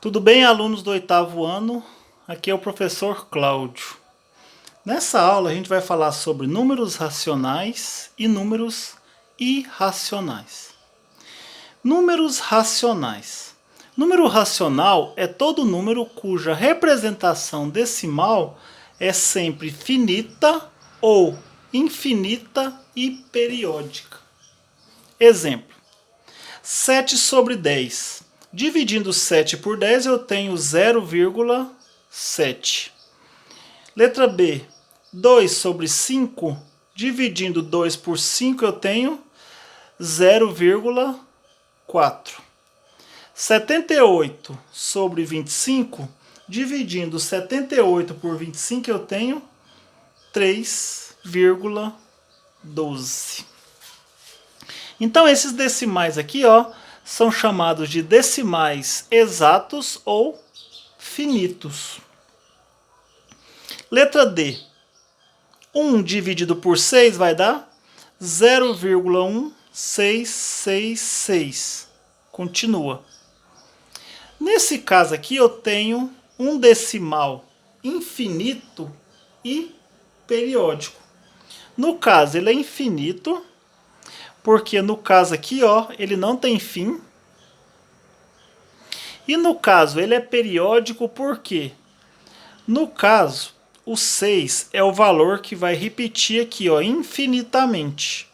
Tudo bem, alunos do 8º ano? Aqui é o professor Cláudio. Nessa aula a gente vai falar sobre números racionais e números irracionais. Números racionais. Número racional é todo número cuja representação decimal é sempre finita ou infinita e periódica. Exemplo: 7 sobre 10. Dividindo 7 por 10, eu tenho 0,7. Letra B. 2 sobre 5. Dividindo 2 por 5, eu tenho 0,4. 78 sobre 25. Dividindo 78 por 25, eu tenho 3,12. Então, esses decimais aqui, são chamados de decimais exatos ou finitos. Letra D. 1 dividido por 6 vai dar 0,1666. Continua. Nesse caso aqui, eu tenho um decimal infinito e periódico. No caso, ele é infinito, porque no caso aqui, ele não tem fim. E no caso, ele é periódico porque, no caso, o 6 é o valor que vai repetir aqui, infinitamente.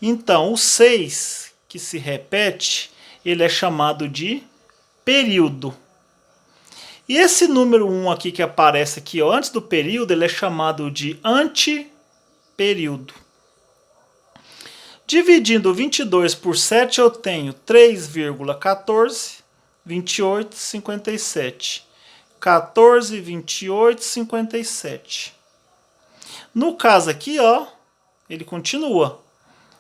Então, o 6 que se repete, ele é chamado de período. E esse número 1 aqui que aparece aqui, antes do período, ele é chamado de antiperíodo. Dividindo 22 por 7, eu tenho 3,14, 28, 57. 14, 28, 57. No caso aqui, ele continua.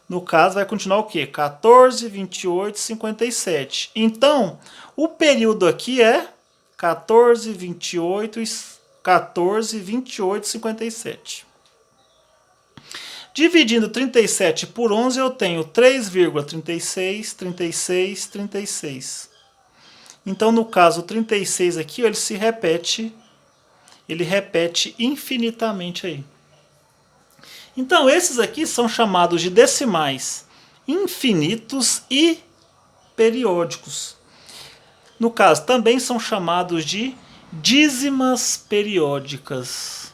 No caso, vai continuar o quê? 14, 28, 57. Então, o período aqui é 14, 28, 57. Dividindo 37 por 11, eu tenho 3,36, 36, 36. Então, no caso, o 36 aqui, ele repete infinitamente aí. Então, esses aqui são chamados de decimais infinitos e periódicos. No caso, também são chamados de dízimas periódicas.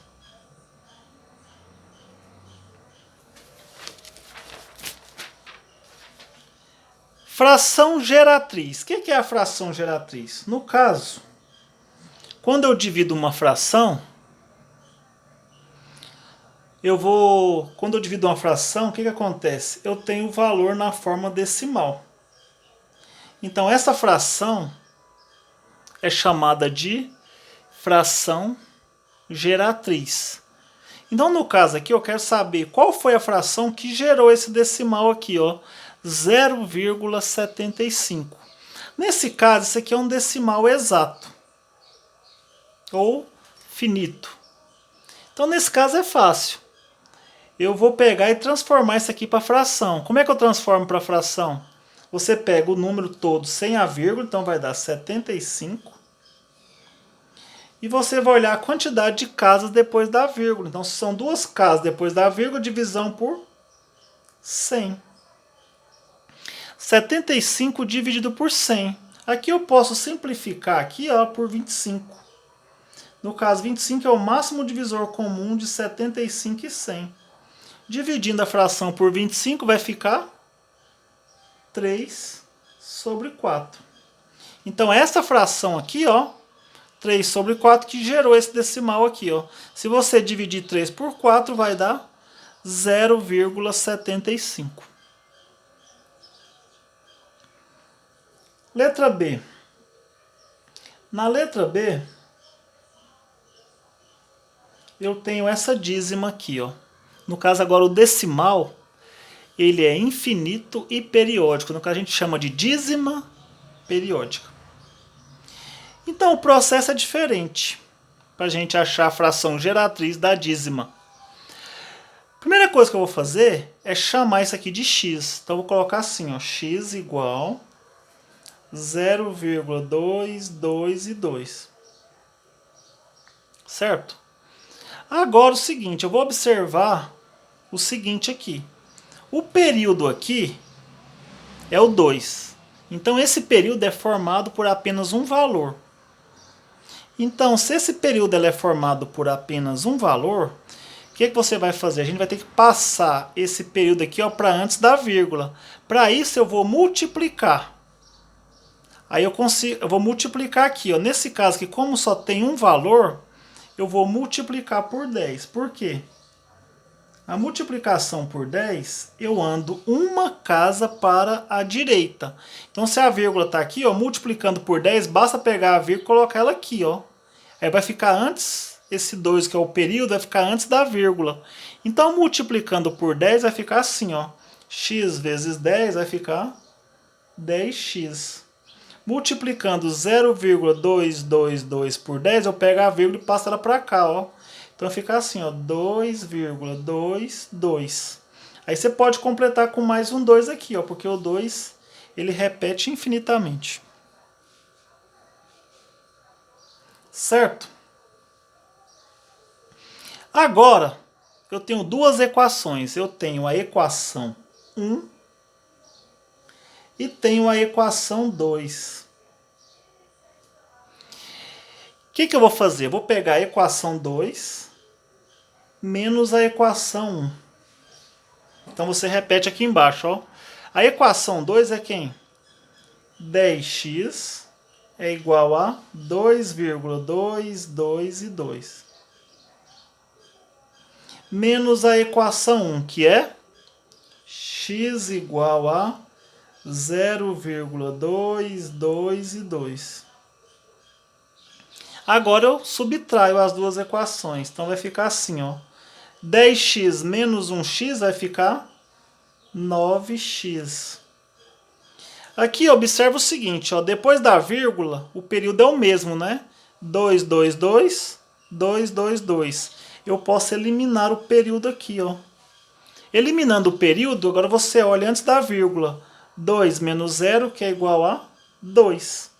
Fração geratriz. O que é a fração geratriz? No caso, quando eu divido uma fração, o que acontece? Eu tenho o valor na forma decimal. Então, essa fração é chamada de fração geratriz. Então, no caso aqui, eu quero saber qual foi a fração que gerou esse decimal aqui, 0,75. Nesse caso, isso aqui é um decimal exato ou finito. Então, nesse caso é fácil. Eu vou pegar e transformar isso aqui para fração. Como é que eu transformo para fração? Você pega o número todo sem a vírgula, então vai dar 75. E você vai olhar a quantidade de casas depois da vírgula. Então, se são duas casas depois da vírgula, divisão por 100. 75 dividido por 100. Aqui eu posso simplificar aqui, por 25. No caso, 25 é o máximo divisor comum de 75 e 100. Dividindo a fração por 25 vai ficar 3 sobre 4. Então, essa fração aqui, 3 sobre 4, que gerou esse decimal aqui, Se você dividir 3 por 4, vai dar 0,75. Letra B. Na letra B, eu tenho essa dízima aqui, No caso agora o decimal, ele é infinito e periódico. No caso a gente chama de dízima periódica. Então o processo é diferente para a gente achar a fração geratriz da dízima. Primeira coisa que eu vou fazer é chamar isso aqui de x. Então eu vou colocar assim, x igual 0,222. Certo? Agora o seguinte, eu vou observar o seguinte aqui. O período aqui é o 2. Então esse período é formado por apenas um valor. Então, se esse período é formado por apenas um valor, o que você vai fazer? A gente vai ter que passar esse período aqui para antes da vírgula. Para isso eu vou multiplicar. Aí eu vou multiplicar aqui. Ó. Nesse caso aqui, como só tem um valor, eu vou multiplicar por 10. Por quê? A multiplicação por 10, eu ando uma casa para a direita. Então, se a vírgula está aqui, ó, multiplicando por 10, basta pegar a vírgula e colocar ela aqui. Ó. Aí vai ficar antes, esse 2 que é o período, vai ficar antes da vírgula. Então, multiplicando por 10, vai ficar assim. Ó. X vezes 10 vai ficar 10x. Multiplicando 0,222 por 10, eu pego a vírgula e passo ela para cá. Ó. Então fica assim, ó, 2,22. Aí você pode completar com mais um 2 aqui, ó, porque o 2 ele repete infinitamente. Certo? Agora, eu tenho duas equações. Eu tenho a equação 1 e tenho a equação 2. O que eu vou fazer? Eu vou pegar a equação 2 menos a equação 1. Então você repete aqui embaixo. Ó. A equação 2 é quem? 10x é igual a 2,222. Menos a equação 1, que é x igual a 0,222. Agora eu subtraio as duas equações. Então vai ficar assim, ó. 10x menos 1x vai ficar 9x. Aqui observa o seguinte, ó, depois da vírgula, o período é o mesmo, né? 222, 222. Eu posso eliminar o período aqui, ó. Eliminando o período, agora você olha antes da vírgula. 2 menos 0, que é igual a 2.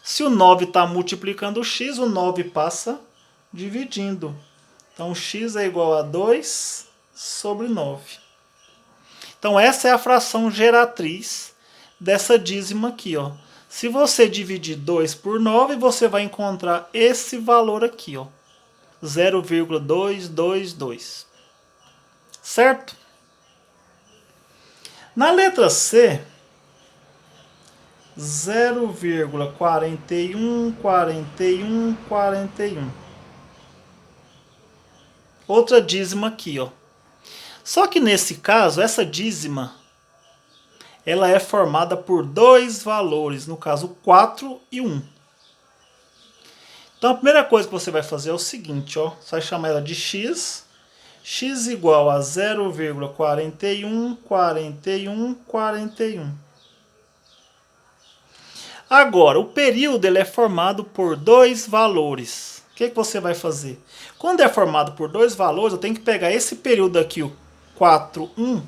Se o 9 está multiplicando o x, o 9 passa dividindo. Então, x é igual a 2 sobre 9. Então, essa é a fração geratriz dessa dízima aqui. Ó. Se você dividir 2 por 9, você vai encontrar esse valor aqui. 0,222. Certo? Na letra C, 0,414141. Outra dízima aqui, ó. Só que nesse caso, essa dízima, ela é formada por dois valores, no caso 4 e 1. Então a primeira coisa que você vai fazer é o seguinte, ó. Você vai chamar ela de x. X igual a 0,414141. Agora, o período ele é formado por dois valores. O que você vai fazer? Quando é formado por dois valores, eu tenho que pegar esse período aqui, o 4, 1,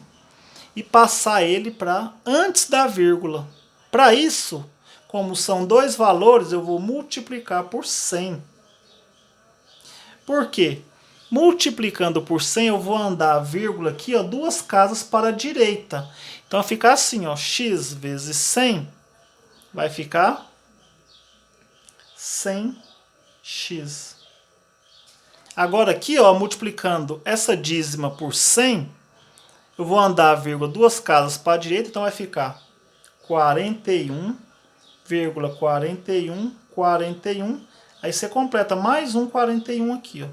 e passar ele para antes da vírgula. Para isso, como são dois valores, eu vou multiplicar por 100. Por quê? Multiplicando por 100, eu vou andar a vírgula aqui, ó, duas casas para a direita. Então, vai ficar assim, ó, x vezes 100 vai ficar 100x. Agora aqui, ó, multiplicando essa dízima por 100, eu vou andar a vírgula duas casas para a direita, então vai ficar 41,4141. Aí você completa mais um 41 aqui, ó.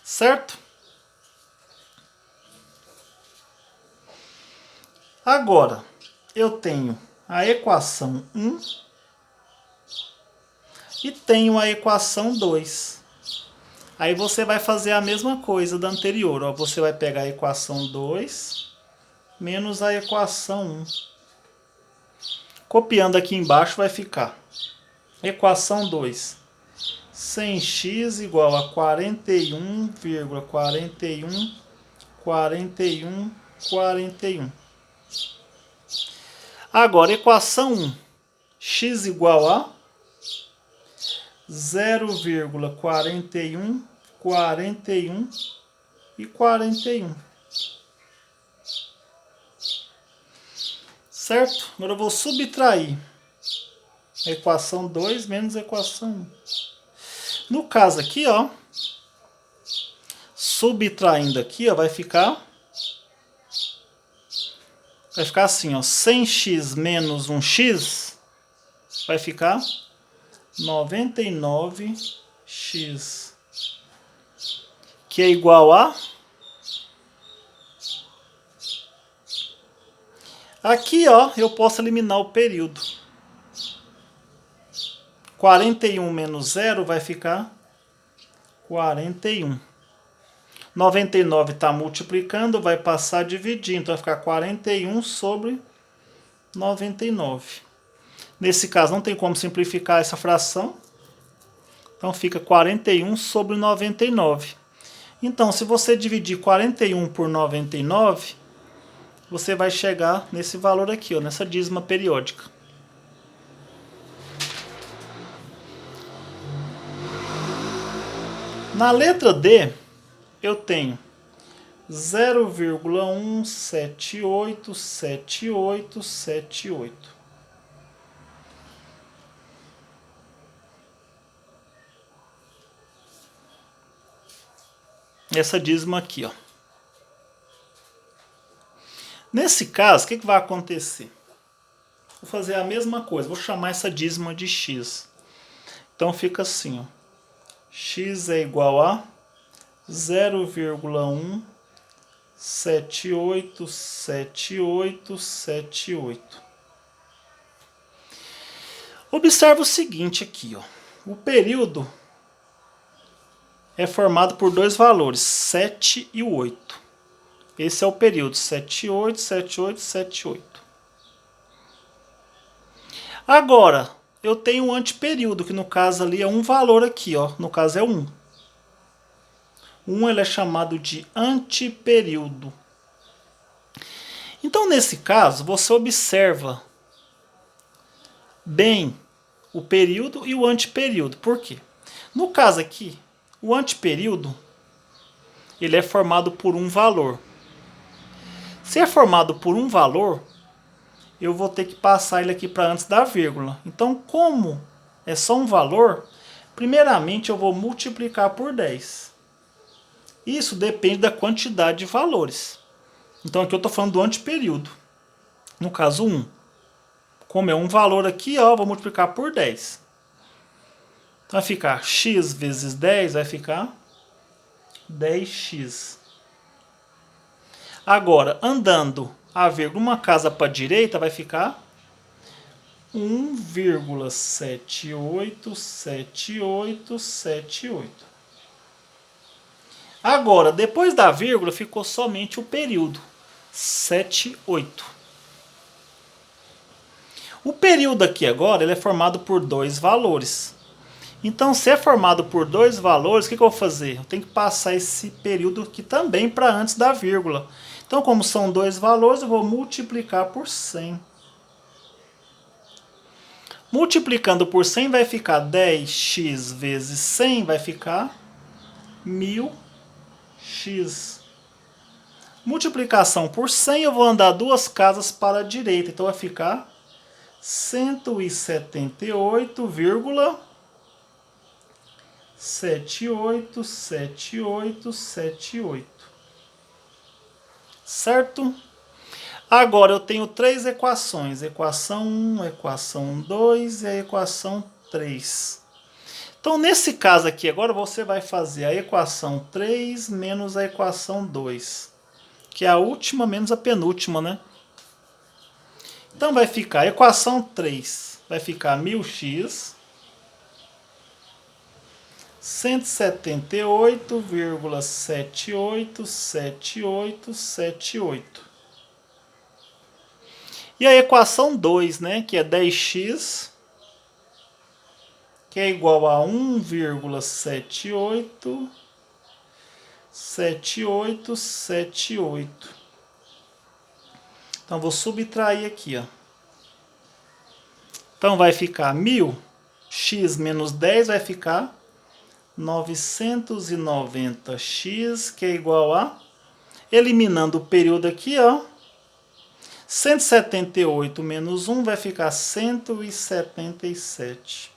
Certo? Agora, eu tenho a equação 1 e tenho a equação 2. Aí você vai fazer a mesma coisa da anterior. Ó. Você vai pegar a equação 2 menos a equação 1. Copiando aqui embaixo vai ficar equação 2. 100x igual a 41,4141. Agora, equação 1. X igual a 0,41, 41 e 41. Certo? Agora eu vou subtrair a equação 2 menos a equação 1. No caso aqui, ó, subtraindo aqui, ó, vai ficar assim, ó, 100x menos 1x vai ficar 99x, que é igual a... Aqui, ó, eu posso eliminar o período. 41 menos 0 vai ficar 41. 99 está multiplicando, vai passar a dividir. Então vai ficar 41 sobre 99. Nesse caso não tem como simplificar essa fração. Então fica 41 sobre 99. Então se você dividir 41 por 99, você vai chegar nesse valor aqui, ó, nessa dízima periódica. Na letra D, eu tenho 0,1787878. Essa dízima aqui, ó. Nesse caso, o que vai acontecer? Vou fazer a mesma coisa, vou chamar essa dízima de x. Então fica assim, ó. X é igual a 0,1787878. Observa o seguinte aqui, ó. O período é formado por dois valores, 7 e 8. Esse é o período, 78, 78, 78. Agora, eu tenho um antiperíodo, que no caso ali é um valor aqui, ó. No caso é 1. 1 ele é chamado de antiperíodo. Então, nesse caso, você observa bem o período e o antiperíodo. Por quê? No caso aqui, o antiperíodo ele é formado por um valor. Se é formado por um valor, eu vou ter que passar ele aqui para antes da vírgula. Então, como é só um valor, primeiramente eu vou multiplicar por 10. Isso depende da quantidade de valores. Então aqui eu estou falando do antiperíodo. No caso 1. Como é um valor aqui, ó, eu vou multiplicar por 10. Então vai ficar x vezes 10, vai ficar 10x. Agora, andando a vírgula uma casa para a direita, vai ficar 1,787878. Agora, depois da vírgula, ficou somente o período, 78. O período aqui agora ele é formado por dois valores. Então, se é formado por dois valores, o que eu vou fazer? Eu tenho que passar esse período aqui também para antes da vírgula. Então, como são dois valores, eu vou multiplicar por 100. Multiplicando por 100 vai ficar 10x vezes 100, vai ficar 1000x. Multiplicação por 100, eu vou andar duas casas para a direita. Então vai ficar 178,787878. Certo? Agora eu tenho três equações. Equação 1, equação 2 e a equação 3. Então, nesse caso aqui, agora você vai fazer a equação 3 menos a equação 2. Que é a última menos a penúltima, né? Então, vai ficar a equação 3. Vai ficar 1000x 178,787878. E a equação 2, né, que é 10x, que é igual a 1,787878. Então, vou subtrair aqui, ó. Então vai ficar 1000, x menos 10 vai ficar 990x, que é igual a, eliminando o período aqui, ó, 178 menos 1 vai ficar 177.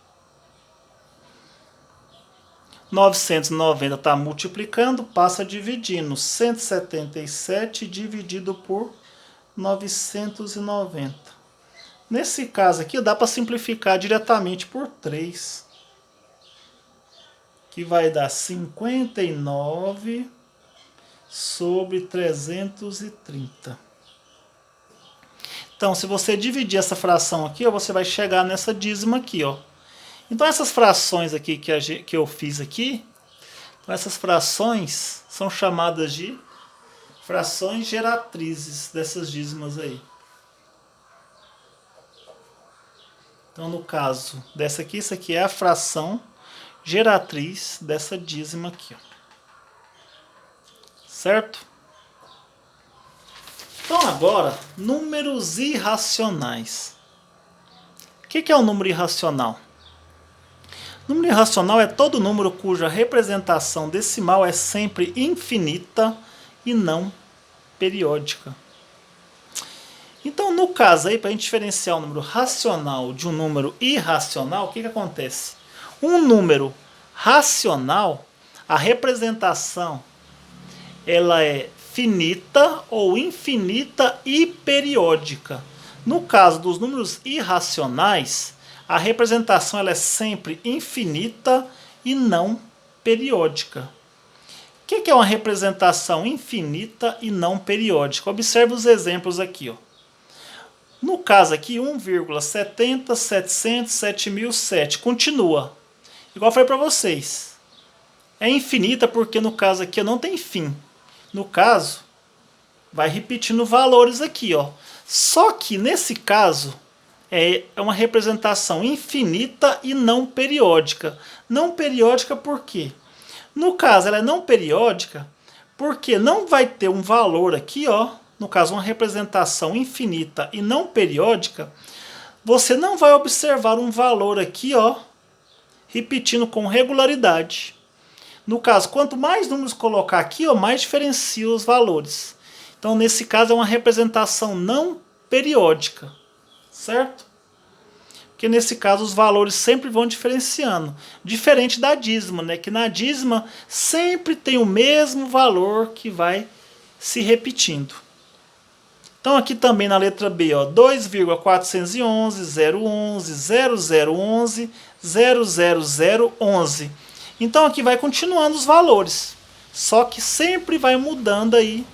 990 está multiplicando, passa dividindo. 177 dividido por 990. Nesse caso aqui, dá para simplificar diretamente por 3. Que vai dar 59 sobre 330. Então, se você dividir essa fração aqui, ó, você vai chegar nessa dízima aqui, ó. Então, essas frações aqui que eu fiz aqui, então essas frações são chamadas de frações geratrizes dessas dízimas aí. Então, no caso dessa aqui, isso aqui é a fração geratriz dessa dízima aqui, ó. Certo? Então agora, números irracionais. O que é um número irracional? Número irracional é todo número cuja representação decimal é sempre infinita e não periódica. Então, no caso aí, para a gente diferenciar um número racional de um número irracional, o que acontece? Um número racional, a representação, ela é finita ou infinita e periódica. No caso dos números irracionais, a representação ela é sempre infinita e não periódica. O que é uma representação infinita e não periódica? Observe os exemplos aqui, ó. No caso aqui, 1,70, 700, 7007, continua. Igual eu falei para vocês. É infinita porque no caso aqui não tem fim. No caso, vai repetindo valores aqui, ó. Só que nesse caso é uma representação infinita e não periódica. Não periódica por quê? No caso, ela é não periódica porque não vai ter um valor aqui, ó. No caso, uma representação infinita e não periódica, você não vai observar um valor aqui, ó, repetindo com regularidade. No caso, quanto mais números colocar aqui, ó, mais diferencia os valores. Então, nesse caso, é uma representação não periódica, certo? Porque nesse caso, os valores sempre vão diferenciando. Diferente da dízima, né? Que na dízima sempre tem o mesmo valor que vai se repetindo. Então, aqui também na letra B, ó, 2,411, 011, 0011, 00011. Então aqui vai continuando os valores, só que sempre vai mudando aí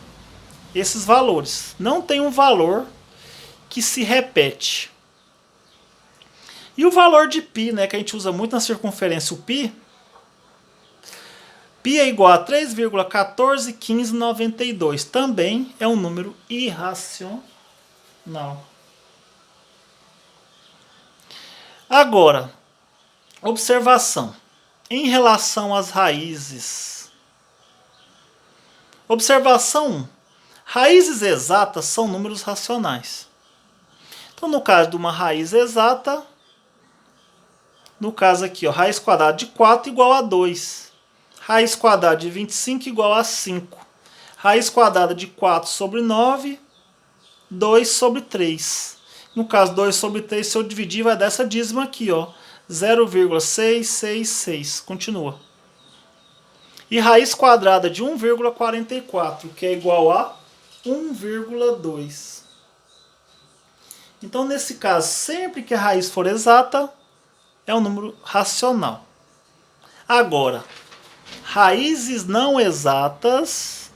esses valores. Não tem um valor que se repete. E o valor de π, né, que a gente usa muito na circunferência, o π é igual a 3,141592. Também é um número irracional. Agora, observação. Em relação às raízes. Observação 1. Raízes exatas são números racionais. Então, no caso de uma raiz exata, no caso aqui, ó, raiz quadrada de 4 igual a 2. Raiz quadrada de 25 igual a 5. Raiz quadrada de 4 sobre 9, 2 sobre 3. No caso, 2 sobre 3, se eu dividir, vai dar essa dízima aqui, ó. 0,666. Continua. E raiz quadrada de 1,44, que é igual a 1,2. Então, nesse caso, sempre que a raiz for exata, é um número racional. Agora, raízes não exatas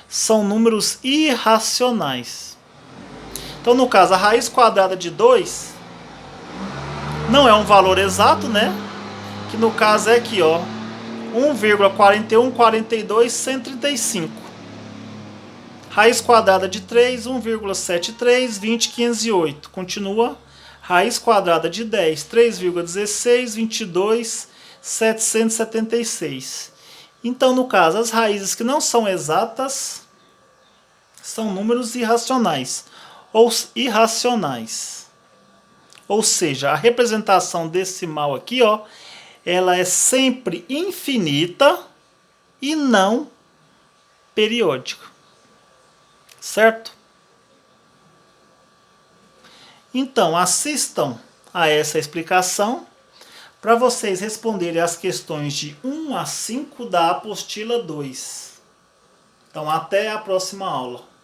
são números irracionais. Então, no caso, a raiz quadrada de 2 não é um valor exato, né? Que no caso é aqui, ó, 1,4142,135. Raiz quadrada de 3, 1,73, 20,508. Continua. Raiz quadrada de 10, 3,16, 22, 776. Então, no caso, as raízes que não são exatas são números irracionais ou irracionais. Ou seja, a representação decimal aqui, ó, ela é sempre infinita e não periódica. Certo? Então, assistam a essa explicação para vocês responderem as questões de 1 a 5 da apostila 2. Então, até a próxima aula.